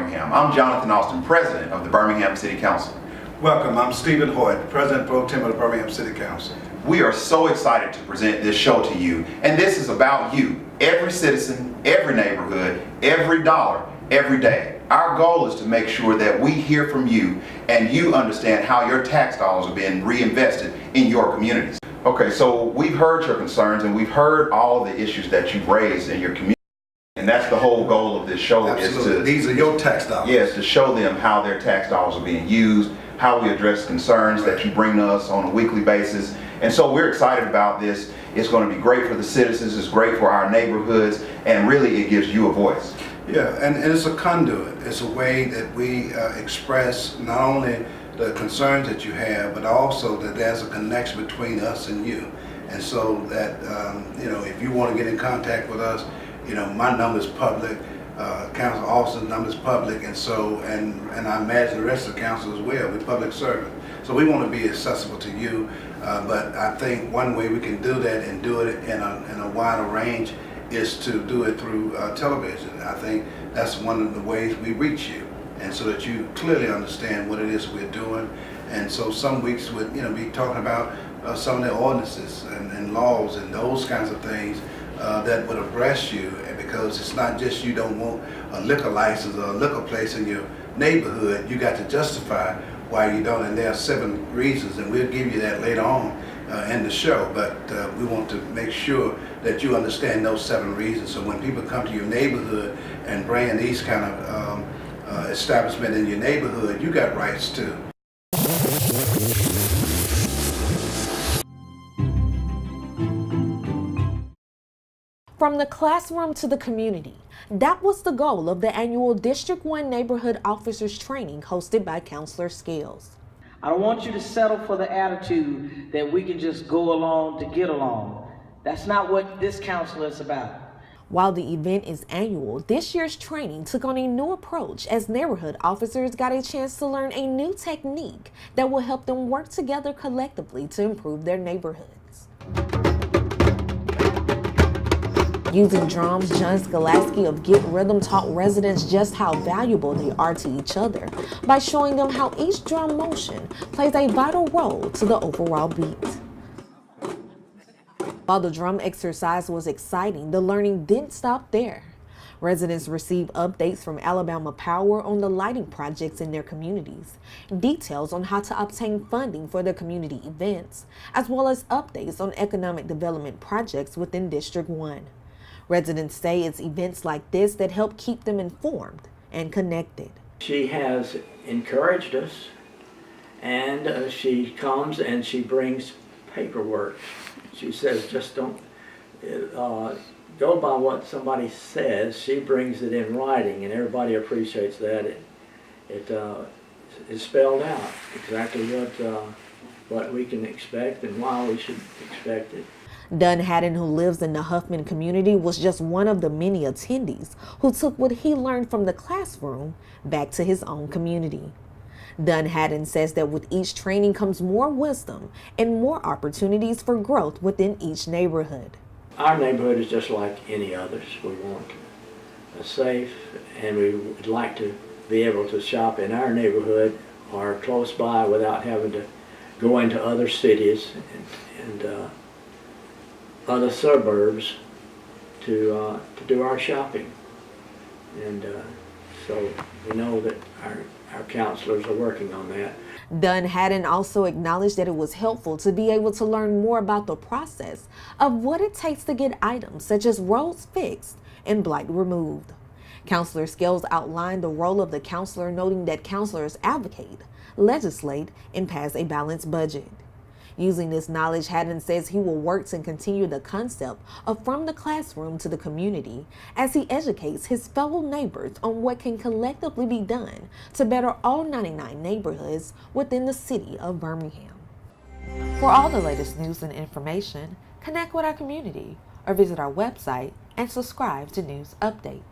Birmingham. I'm Jonathan Austin, President of the Birmingham City Council. Welcome, I'm Stephen Hoyt, President Pro Tem of the Birmingham City Council. We are so excited to present this show to you, and this is about you, every citizen, every neighborhood, every dollar, every day. Our goal is to make sure that we hear from you and you understand how your tax dollars are being reinvested in your communities. Okay, so we've heard your concerns and we've heard all the issues that you've raised in your community. And that's the whole goal of this show. Absolutely. Is to, these are your tax dollars. yes, to show them how their tax dollars are being used, how we address concerns that you bring to us on a weekly basis. And so we're excited about this. It's going to be great for the citizens, it's great for our neighborhoods, and really it gives you a voice. Yeah, and it's a conduit. It's a way that we express not only the concerns that you have, but also that there's a connection between us and you. And so that, if you want to get in contact with us, my number is public, Council Austin's number is public, and so, and I imagine the rest of the council as well, we're public servants. So we want to be accessible to you, but I think one way we can do that and do it in a wider range is to do it through television. I think that's one of the ways we reach you, and so that you clearly understand what it is we're doing. And so some weeks would be talking about some of the ordinances and laws and those kinds of things that would address you, because it's not just you don't want a liquor license or a liquor place in your neighborhood, you got to justify why you don't, and there are 7 reasons, and we'll give you that later on in the show, but we want to make sure that you understand those 7 reasons, so when people come to your neighborhood and bring these kind of establishment in your neighborhood, you got rights too. From the classroom to the community, that was the goal of the annual District 1 Neighborhood Officers Training hosted by Councilor Scales. I don't want you to settle for the attitude that we can just go along to get along. That's not what this council is about. While the event is annual, this year's training took on a new approach as neighborhood officers got a chance to learn a new technique that will help them work together collectively to improve their neighborhoods. Using drums, John Skolaski of Get Rhythm taught residents just how valuable they are to each other by showing them how each drum motion plays a vital role to the overall beat. While the drum exercise was exciting, the learning didn't stop there. Residents received updates from Alabama Power on the lighting projects in their communities, details on how to obtain funding for their community events, as well as updates on economic development projects within District 1. Residents say it's events like this that help keep them informed and connected. She has encouraged us, and she comes and she brings paperwork. She says, just don't go by what somebody says. She brings it in writing, and everybody appreciates that. It is spelled out exactly what we can expect and why we should expect it. Dunn Haddon, who lives in the Huffman community, was just one of the many attendees who took what he learned from the classroom back to his own community. Dunn Haddon says that with each training comes more wisdom and more opportunities for growth within each neighborhood. Our neighborhood is just like any others. We want a safe, and we would like to be able to shop in our neighborhood or close by without having to go into other cities and other suburbs to do our shopping. And so we know that our counselors are working on that. Dunn Haddon also acknowledged that it was helpful to be able to learn more about the process of what it takes to get items such as roads fixed and blight removed. Councilor Scales outlined the role of the counselor, noting that counselors advocate, legislate, and pass a balanced budget. Using this knowledge, Haddon says he will work to continue the concept of from the classroom to the community as he educates his fellow neighbors on what can collectively be done to better all 99 neighborhoods within the city of Birmingham. For all the latest news and information, connect with our community or visit our website and subscribe to news updates.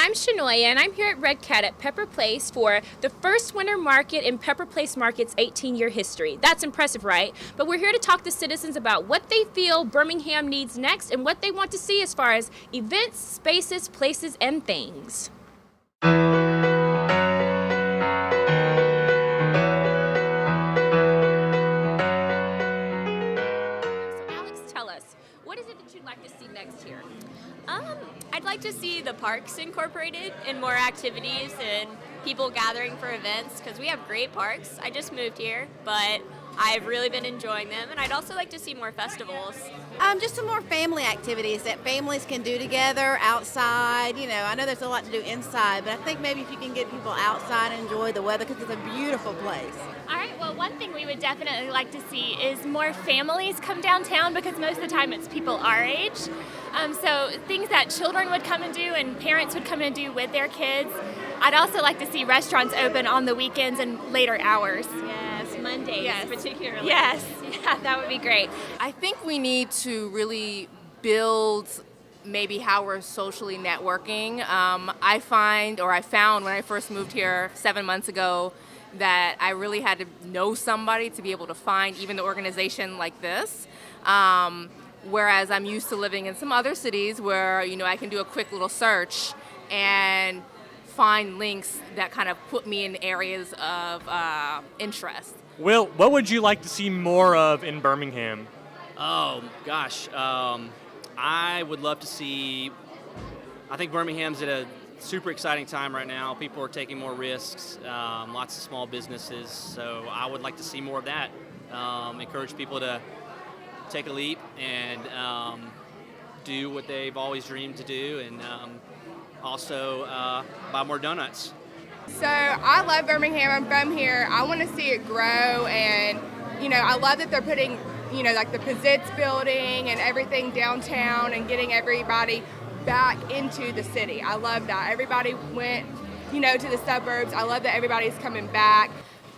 I'm Shanoia, and I'm here at Red Cat at Pepper Place for the first winter market in Pepper Place Market's 18-year history. That's impressive, right? But we're here to talk to citizens about what they feel Birmingham needs next and what they want to see as far as events, spaces, places, and things. So Alex, tell us, what is it that you'd like to see next here? I'd like to see the parks incorporated in more activities and people gathering for events because we have great parks. I just moved here, but I've really been enjoying them, and I'd also like to see more festivals. Just some more family activities that families can do together outside. You know, I know there's a lot to do inside, but I think maybe if you can get people outside and enjoy the weather because it's a beautiful place. All right, well, one thing we would definitely like to see is more families come downtown because most of the time it's people our age. So things that children would come and do and parents would come and do with their kids. I'd also like to see restaurants open on the weekends and later hours. Yes, Mondays particularly. Yes, yeah, that would be great. I think we need to really build maybe how we're socially networking. I found when I first moved here 7 months ago that I really had to know somebody to be able to find even the organization like this. Whereas I'm used to living in some other cities where, you know, I can do a quick little search and find links that kind of put me in areas of interest. Will, what would you like to see more of in Birmingham? Oh, gosh. I would love to see, I think Birmingham's at a super exciting time right now. People are taking more risks, lots of small businesses. So I would like to see more of that. Encourage people to take a leap and do what they've always dreamed to do, and also buy more donuts. So I love Birmingham. I'm from here. I want to see it grow, and you know, I love that they're putting, you know, like the Pizzitz building and everything downtown and getting everybody back into the city. I love that. Everybody went, you know, to the suburbs. I love that everybody's coming back.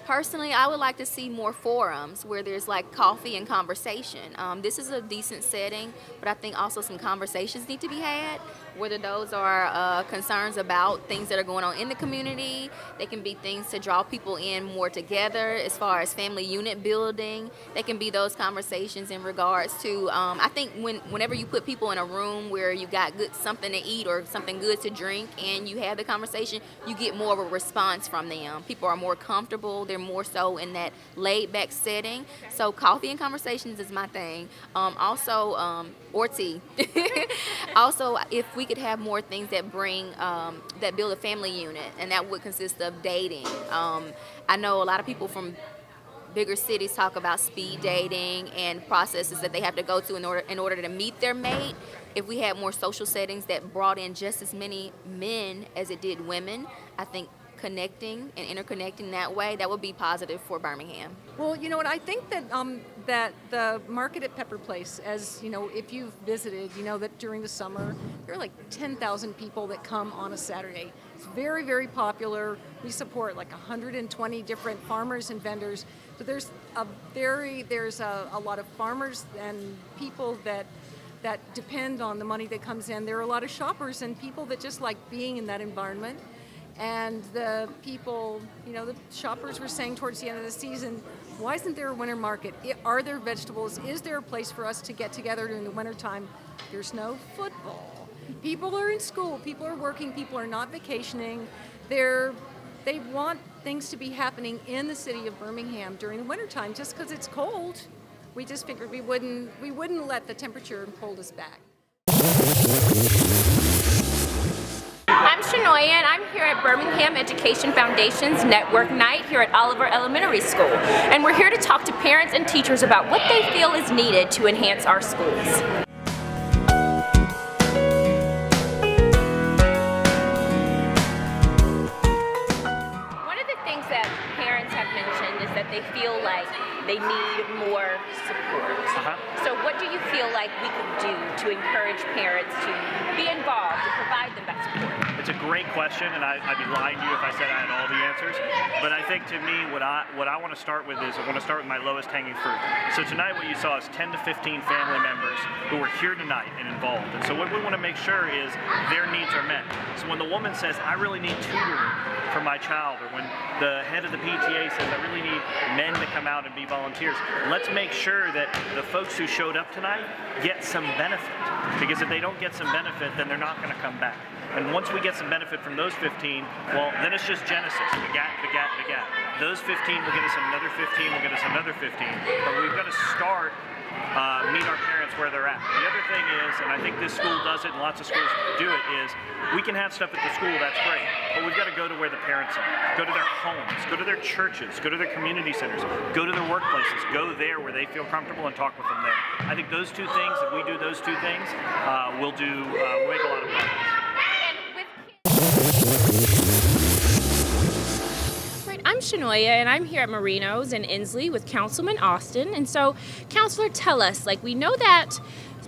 Personally, I would like to see more forums where there's like coffee and conversation. This is a decent setting, but I think also some conversations need to be had, whether those are concerns about things that are going on in the community. They can be things to draw people in more together as far as family unit building. They can be those conversations in regards to, I think whenever you put people in a room where you got something to eat or something good to drink and you have the conversation, you get more of a response from them. People are more comfortable. They're more so in that laid-back setting. So coffee and conversations is my thing. Or tea. Also, if we could have more things that that build a family unit, and that would consist of dating. I know a lot of people from bigger cities talk about speed dating and processes that they have to go to in order to meet their mate. If we had more social settings that brought in just as many men as it did women, I think connecting and interconnecting that way, that would be positive for Birmingham. Well, you know what, I think that that the market at Pepper Place, as you know, if you've visited, you know that during the summer there are like 10,000 people that come on a Saturday. It's very, very popular. We support like 120 different farmers and vendors. So there's a lot of farmers and people that depend on the money that comes in. There are a lot of shoppers and people that just like being in that environment. And the people, you know, the shoppers were saying towards the end of the season, why isn't there a winter market? Are there vegetables? Is there a place for us to get together during the wintertime? There's no football. People are in school. People are working. People are not vacationing. They want things to be happening in the city of Birmingham during the wintertime. Just because it's cold, we just figured we wouldn't let the temperature hold us back. I'm Shanoia, and I'm here at Birmingham Education Foundation's Network Night here at Oliver Elementary School. And we're here to talk to parents and teachers about what they feel is needed to enhance our schools. One of the things that parents have mentioned is that they feel like they need more support. So what do you feel like we could do to encourage parents to be involved, to provide them that support? It's a great question, and I'd be lying to you if I said I had all the answers. But I think to me, what I want to start with is I want to start with my lowest hanging fruit. So tonight what you saw is 10 to 15 family members who were here tonight and involved. And so what we want to make sure is their needs are met. So when the woman says, I really need tutoring for my child, or when the head of the PTA says, I really need men to come out and be volunteers, let's make sure that the folks who showed up tonight get some benefit. Because if they don't get some benefit, then they're not going to come back. And once we get some benefit from those 15, well, then it's just Genesis, begat. Those 15 will get us another 15, will get us another 15. But we've got to start, meet our parents where they're at. The other thing is, and I think this school does it, and lots of schools do it, is we can have stuff at the school, that's great, but we've got to go to where the parents are. Go to their homes, go to their churches, go to their community centers, go to their workplaces, go there where they feel comfortable and talk with them there. I think those two things, if we do those two things, we'll make a lot of progress. I'm Shanoia, and I'm here at Marino's in Inslee with Councilman Austin. And so, Councilor, tell us, we know that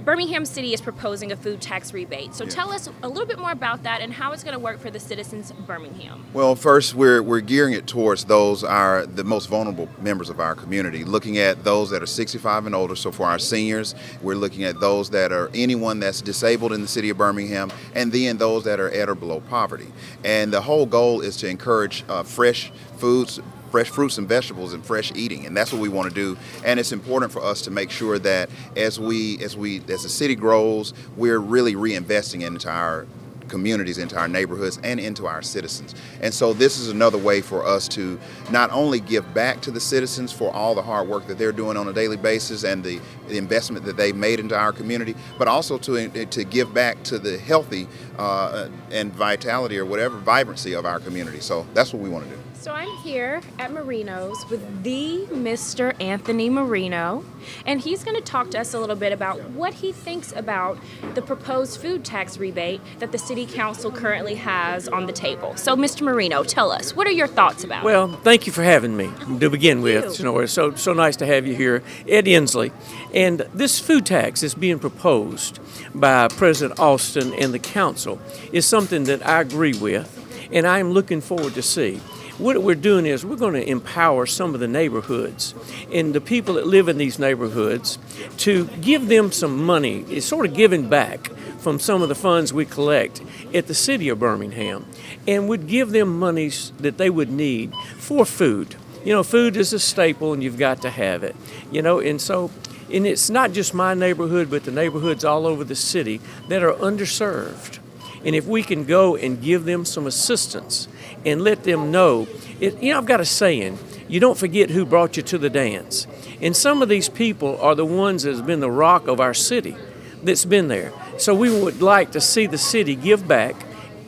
Birmingham City is proposing a food tax rebate. So tell us a little bit more about that and how it's going to work for the citizens of Birmingham. Well, first, we're gearing it towards those are the most vulnerable members of our community, looking at those that are 65 and older. So for our seniors, we're looking at those that are anyone that's disabled in the city of Birmingham, and then those that are at or below poverty. And the whole goal is to encourage fresh foods, fresh fruits and vegetables, and fresh eating, and that's what we want to do. And it's important for us to make sure that as the city grows, we're really reinvesting into our communities, into our neighborhoods, and into our citizens. And so this is another way for us to not only give back to the citizens for all the hard work that they're doing on a daily basis and the investment that they've made into our community, but also to give back to the healthy and vitality or whatever vibrancy of our community. So that's what we want to do. So I'm here at Marino's with the Mr. Anthony Marino, and he's going to talk to us a little bit about what he thinks about the proposed food tax rebate that the City Council currently has on the table. So, Mr. Marino, tell us, what are your thoughts about it? Well, thank you for having me to begin with. It's so nice to have you here at Inslee. And this food tax is being proposed by President Austin and the council is something that I agree with, and I'm looking forward to see. What we're doing is we're going to empower some of the neighborhoods and the people that live in these neighborhoods to give them some money. It's sort of giving back from some of the funds we collect at the city of Birmingham, and would give them monies that they would need for food. Food is a staple and you've got to have it, and it's not just my neighborhood, but the neighborhoods all over the city that are underserved. And if we can go and give them some assistance and let them know, I've got a saying, you don't forget who brought you to the dance. And some of these people are the ones that have been the rock of our city that's been there. So we would like to see the city give back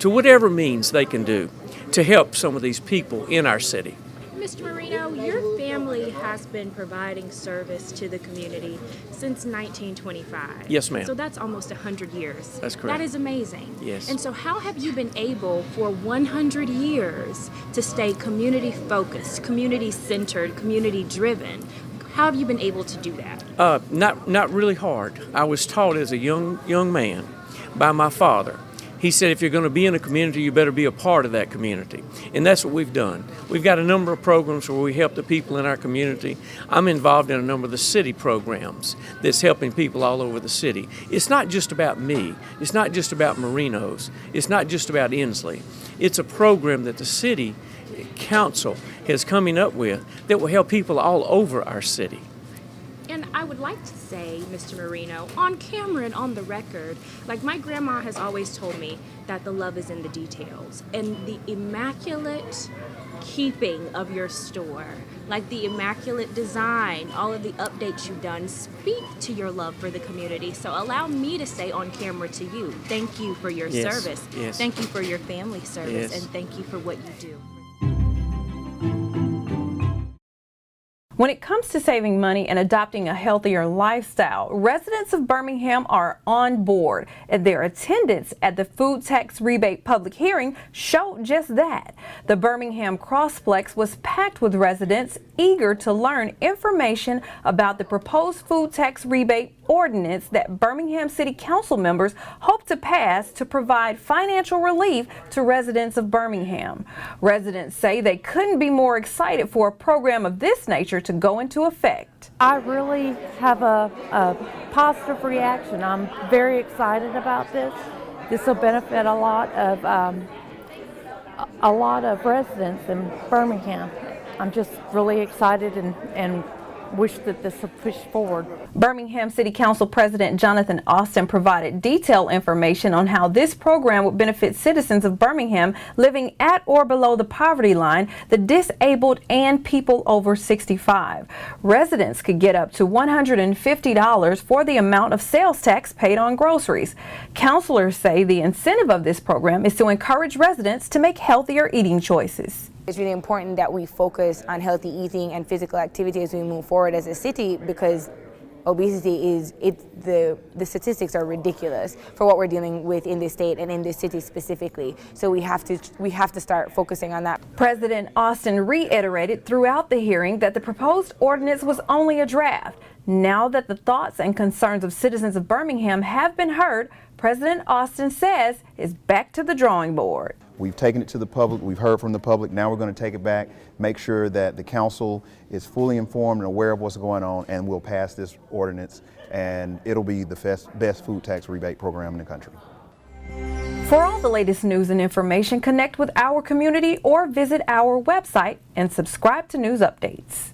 to whatever means they can do to help some of these people in our city. Mr. Marino, your family has been providing service to the community since 1925. Yes, ma'am. So that's almost 100 years. That's correct. That is amazing. Yes. And so how have you been able for 100 years to stay community focused, community centered, community driven? How have you been able to do that? Not really hard. I was taught as a young man by my father. He said, if you're going to be in a community, you better be a part of that community. And that's what we've done. We've got a number of programs where we help the people in our community. I'm involved in a number of the city programs that's helping people all over the city. It's not just about me. It's not just about Marino's. It's not just about Inslee. It's a program that the city council is coming up with that will help people all over our city. And I would like to say, Mr. Marino, on camera and on the record, my grandma has always told me that the love is in the details and the immaculate keeping of your store, the immaculate design, all of the updates you've done speak to your love for the community. So allow me to say on camera to you, thank you for your service. Yes. Thank you for your family service, Yes. and thank you for what you do. When it comes to saving money and adopting a healthier lifestyle, residents of Birmingham are on board, and their attendance at the food tax rebate public hearing showed just that. The Birmingham Crossplex was packed with residents eager to learn information about the proposed food tax rebate ordinance that Birmingham City Council members hope to pass to provide financial relief to residents of Birmingham. Residents say they couldn't be more excited for a program of this nature to go into effect. I really have a positive reaction. I'm very excited about this. This will benefit a lot of residents in Birmingham. I'm just really excited and wish that this would push forward. Birmingham City Council President Jonathan Austin provided detailed information on how this program would benefit citizens of Birmingham living at or below the poverty line, the disabled, and people over 65. Residents could get up to $150 for the amount of sales tax paid on groceries. Councilors say the incentive of this program is to encourage residents to make healthier eating choices. It's really important that we focus on healthy eating and physical activity as we move forward as a city, because obesity the statistics are ridiculous for what we're dealing with in this state and in this city specifically. So we have to start focusing on that. President Austin reiterated throughout the hearing that the proposed ordinance was only a draft. Now that the thoughts and concerns of citizens of Birmingham have been heard, President Austin says it's back to the drawing board. We've taken it to the public, we've heard from the public, now we're going to take it back, make sure that the council is fully informed and aware of what's going on, and we'll pass this ordinance, and it'll be the best food tax rebate program in the country. For all the latest news and information, connect with our community or visit our website and subscribe to news updates.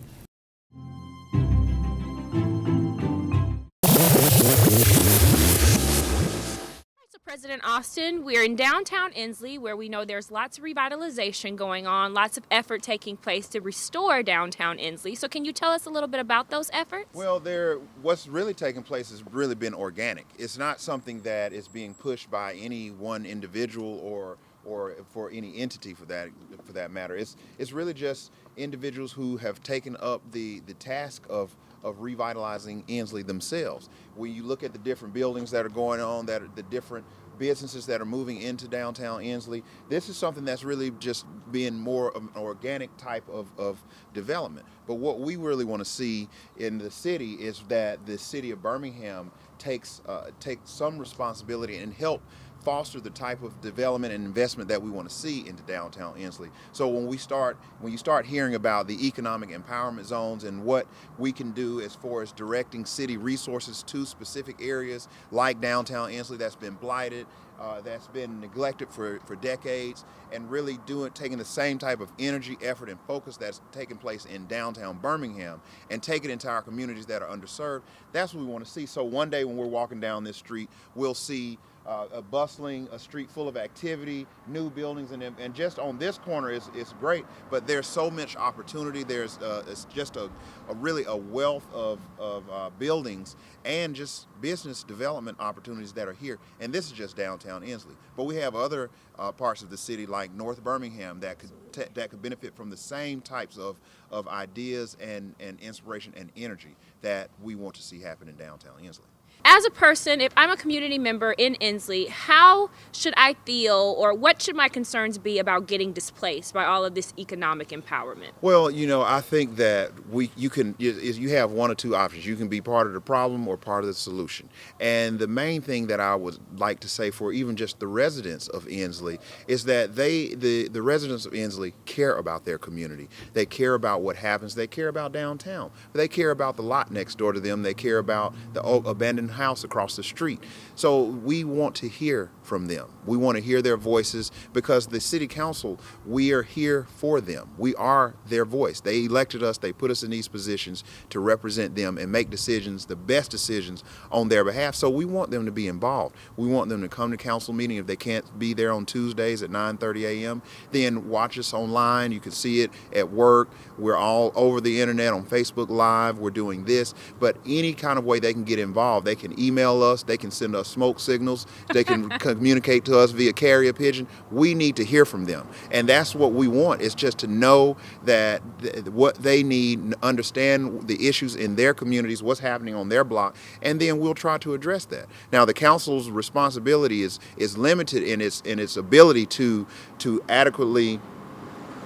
President Austin, we're in downtown Inslee, where we know there's lots of revitalization going on, lots of effort taking place to restore downtown Inslee. So can you tell us a little bit about those efforts? Well, what's really taking place has really been organic. It's not something that is being pushed by any one individual or for any entity for that matter. It's really just individuals who have taken up the task of revitalizing Inslee themselves. When you look at the different buildings that are going on, that are the different businesses that are moving into downtown Inslee, this is something that's really just being more of an organic type of development. But what we really want to see in the city is that the city of Birmingham takes some responsibility and help foster the type of development and investment that we want to see into downtown Inslee. So when you start hearing about the economic empowerment zones and what we can do as far as directing city resources to specific areas like downtown Inslee that's been blighted, that's been neglected for decades, and really taking the same type of energy, effort, and focus that's taking place in downtown Birmingham and take it into our communities that are underserved, that's what we want to see. So one day when we're walking down this street, we'll see a street full of activity, new buildings, and just on this corner is great, but there's so much opportunity. There's it's just really a wealth of buildings and just business development opportunities that are here, and this is just downtown Inslee. But we have other parts of the city like North Birmingham that could benefit from the same types of ideas and inspiration and energy that we want to see happen in downtown Inslee. As a person, if I'm a community member in Inslee, how should I feel, or what should my concerns be about getting displaced by all of this economic empowerment? Well, I think that you have one or two options. You can be part of the problem or part of the solution. And the main thing that I would like to say for even just the residents of Inslee is that the residents of Inslee care about their community. They care about what happens. They care about downtown. They care about the lot next door to them. They care about the abandoned house across the street. So we want to hear from them. We want to hear their voices, because the city council, we are here for them. We are their voice. They elected us, they put us in these positions to represent them and make decisions, the best decisions on their behalf. So we want them to be involved. We want them to come to council meeting. If they can't be there on Tuesdays at 9:30 a.m., then watch us online. You can see it at work. We're all over the internet on Facebook Live. We're doing this, but any kind of way they can get involved. They can email us, they can send us smoke signals, they can communicate to us via carrier pigeon. We need to hear from them. And that's what we want, is just to know that what they need, understand the issues in their communities, what's happening on their block, and then we'll try to address that. Now, the council's responsibility is limited in its ability to adequately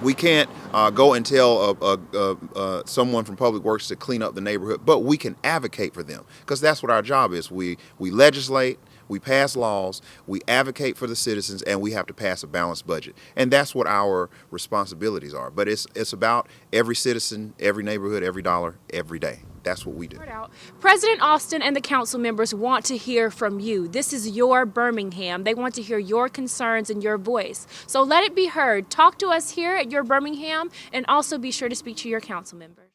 We can't go and tell someone from Public Works to clean up the neighborhood, but we can advocate for them, because that's what our job is. We legislate, we pass laws, we advocate for the citizens, and we have to pass a balanced budget. And that's what our responsibilities are. But it's about every citizen, every neighborhood, every dollar, every day. That's what we do. President Austin and the council members want to hear from you. This is your Birmingham. They want to hear your concerns and your voice. So let it be heard. Talk to us here at your Birmingham, and also be sure to speak to your council members.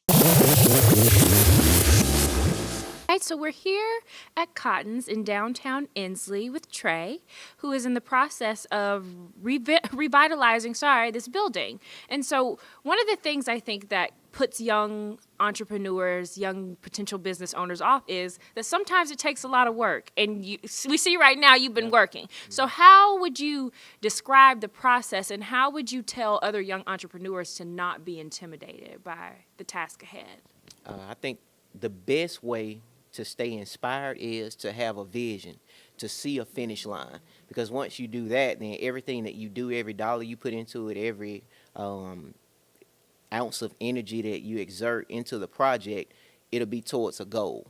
All right, so we're here at Cotton's in downtown Inslee with Trey, who is in the process of revitalizing this building. And so one of the things I think that puts young entrepreneurs, young potential business owners off is that sometimes it takes a lot of work. And we see right now you've been working. So how would you describe the process, and how would you tell other young entrepreneurs to not be intimidated by the task ahead? I think the best way to stay inspired is to have a vision, to see a finish line. Because once you do that, then everything that you do, every dollar you put into it, every ounce of energy that you exert into the project, it'll be towards a goal.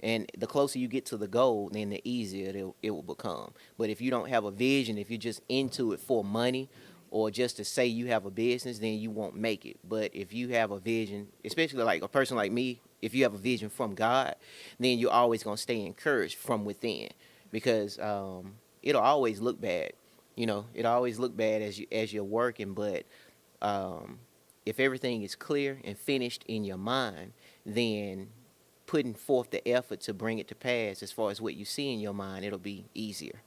And the closer you get to the goal, then the easier it will become. But if you don't have a vision, if you're just into it for money or just to say you have a business, then you won't make it. But if you have a vision, especially like a person like me, if you have a vision from God, then you're always going to stay encouraged from within, because it'll always look bad. You know, it'll always look bad as you're working, but if everything is clear and finished in your mind, then putting forth the effort to bring it to pass as far as what you see in your mind, it'll be easier.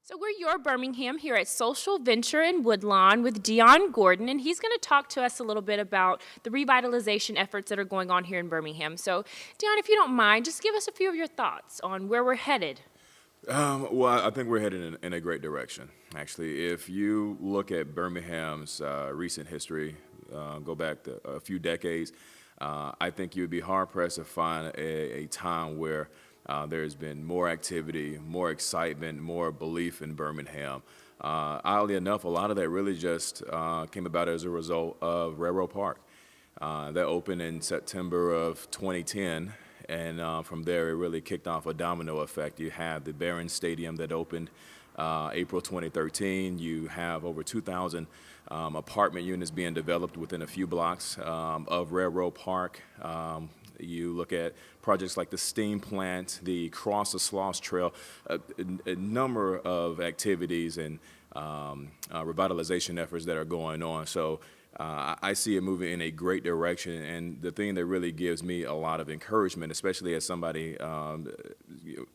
So we're your Birmingham here at Social Venture in Woodlawn with Dion Gordon, and he's going to talk to us a little bit about the revitalization efforts that are going on here in Birmingham. So Dion, if you don't mind, just give us a few of your thoughts on where we're headed. Well, I think we're headed in a great direction, actually. If you look at Birmingham's recent history, go back to a few decades, I think you would be hard-pressed to find a time where there's been more activity, more excitement, more belief in Birmingham. Oddly enough, a lot of that really just came about as a result of Railroad Park. That opened in September of 2010, and from there it really kicked off a domino effect. You have the Barron Stadium that opened April 2013. You have over 2,000 apartment units being developed within a few blocks of Railroad Park. You look at projects like the steam plant, the Cross the Sloss Trail, a number of activities and revitalization efforts that are going on. So I see it moving in a great direction, and the thing that really gives me a lot of encouragement, especially as somebody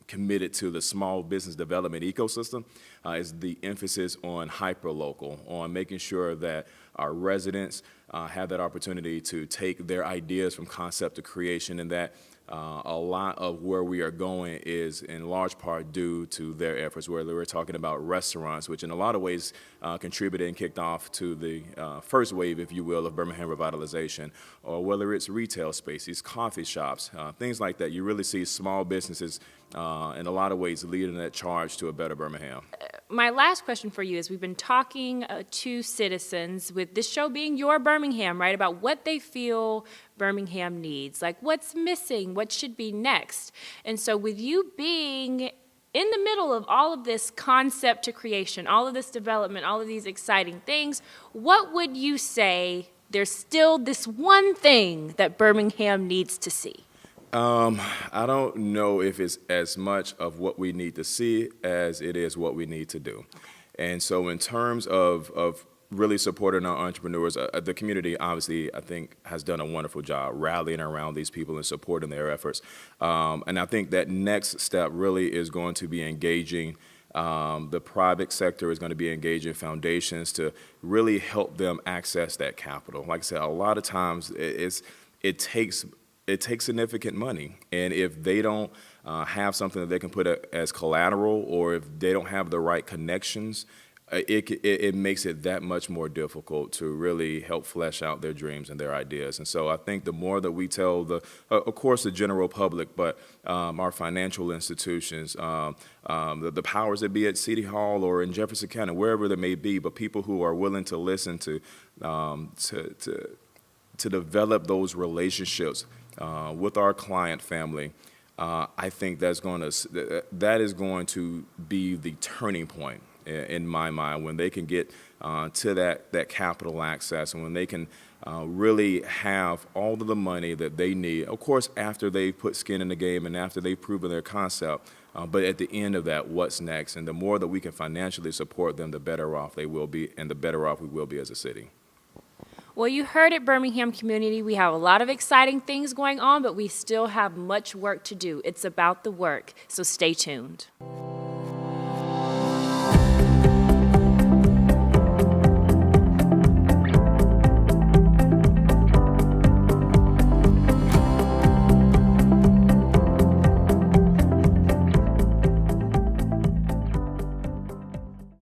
committed to the small business development ecosystem, is the emphasis on hyperlocal, on making sure that our residents have that opportunity to take their ideas from concept to creation, and that a lot of where we are going is in large part due to their efforts, whether we're talking about restaurants, which in a lot of ways contributed and kicked off to the first wave, if you will, of Birmingham revitalization, or whether it's retail spaces, coffee shops, things like that. You really see small businesses in a lot of ways leading that charge to a better Birmingham. My last question for you is, we've been talking to citizens, with this show being your Birmingham, right, about what they feel Birmingham needs, like what's missing, what should be next. And so with you being in the middle of all of this concept to creation, all of this development, all of these exciting things, what would you say there's still this one thing that Birmingham needs to see? I don't know if it's as much of what we need to see as it is what we need to do. And so in terms of really supporting our entrepreneurs, the community obviously, I think, has done a wonderful job rallying around these people and supporting their efforts. And I think that next step really is going to be engaging the private sector, is going to be engaging foundations to really help them access that capital. Like I said, a lot of times it takes significant money, and if they don't have something that they can put as collateral, or if they don't have the right connections, it makes it that much more difficult to really help flesh out their dreams and their ideas. And so I think the more that we tell of course, the general public, but our financial institutions, the powers that be at City Hall or in Jefferson County, wherever they may be, but people who are willing to listen to develop those relationships with our client family. I think that is going to be the turning point in my mind, when they can get to that capital access, and when they can really have all of the money that they need, of course, after they put skin in the game and after they've proven their concept, but at the end of that, what's next? And the more that we can financially support them, the better off they will be, and the better off we will be as a city. Well, you heard it, Birmingham community. We have a lot of exciting things going on, but we still have much work to do. It's about the work, so stay tuned.